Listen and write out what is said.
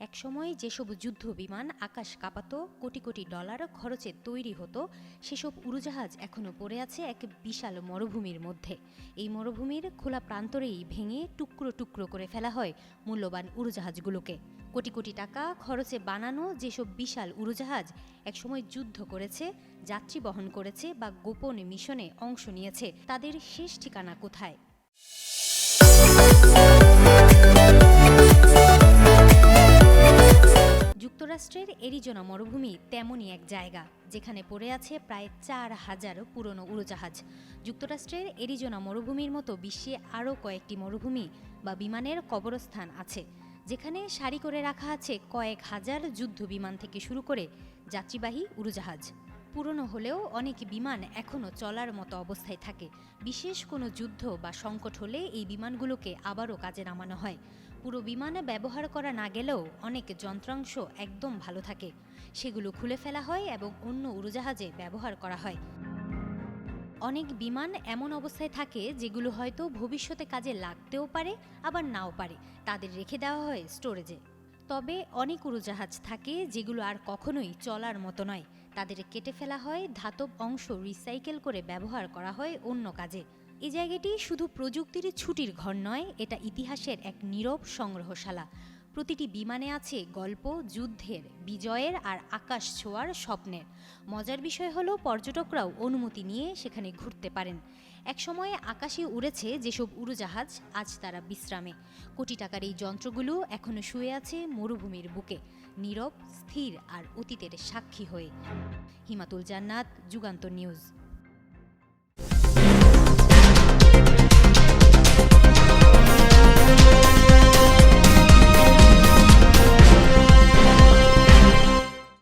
একসময় যেসব যুদ্ধ বিমান আকাশ কাঁপাতো, কোটি কোটি ডলার খরচে তৈরি হতো, সেসব উড়োজাহাজ এখনও পড়ে আছে এক বিশাল মরুভূমির মধ্যে। এই মরুভূমির খোলা প্রান্তরেই ভেঙে টুকরো টুকরো করে ফেলা হয় মূল্যবান উড়োজাহাজগুলোকে। কোটি কোটি টাকা খরচে বানানো যেসব বিশাল উড়োজাহাজ একসময় যুদ্ধ করেছে, যাত্রী বহন করেছে বা গোপন মিশনে অংশ নিয়েছে, তাদের শেষ ঠিকানা কোথায়? যুক্তরাষ্ট্রের অ্যারিজোনা মরুভূমি তেমনই এক জায়গা, যেখানে পড়ে আছে প্রায় ৪,০০০ পুরনো উড়োজাহাজ। যুক্তরাষ্ট্রের অ্যারিজোনা মরুভূমির মতো বিশ্বে আরও কয়েকটি মরুভূমি বা বিমানের কবরস্থান আছে, যেখানে সারি করে রাখা আছে কয়েক হাজার যুদ্ধ বিমান থেকে শুরু করে যাত্রীবাহী উড়োজাহাজ। পুরনো হলেও অনেক বিমান এখনও চলার মতো অবস্থায় থাকে। বিশেষ কোনো যুদ্ধ বা সংকট হলে এই বিমানগুলোকে আবারও কাজে নামানো হয়। পুরো বিমানে ব্যবহার করা না গেলেও অনেক যন্ত্রাংশ একদম ভালো থাকে, সেগুলো খুলে ফেলা হয় এবং অন্য উড়োজাহাজে ব্যবহার করা হয়। অনেক বিমান এমন অবস্থায় থাকে যেগুলো হয়তো ভবিষ্যতে কাজে লাগতেও পারে, আবার নাও পারে। তাদের রেখে দেওয়া হয় স্টোরেজে। তবে অনেক উড়োজাহাজ থাকে যেগুলো আর কখনোই চলার মতো নয়। তাদের কেটে ফেলা হয়, ধাতব অংশ রিসাইকেল করে ব্যবহার করা হয় অন্য কাজে। এই জায়গাটি শুধু প্রযুক্তির ছুটির ঘর নয়, এটা ইতিহাসের এক নীরব সংগ্রহশালা। প্রতিটি বিমানে আছে গল্প, যুদ্ধের, বিজয়ের আর আকাশ ছোঁয়ার স্বপ্নের। মজার বিষয় হলো, পর্যটকরাও অনুমতি নিয়ে সেখানে ঘুরতে পারেন। একসময়ে আকাশে উড়েছে যেসব উড়োজাহাজ, আজ তারা বিশ্রামে। কোটি টাকার এই যন্ত্রগুলো এখনো শুয়ে আছে মরুভূমির বুকে, নীরব, স্থির আর অতীতের সাক্ষী হয়ে। হিমাতুল জান্নাত, যুগান্তর নিউজ।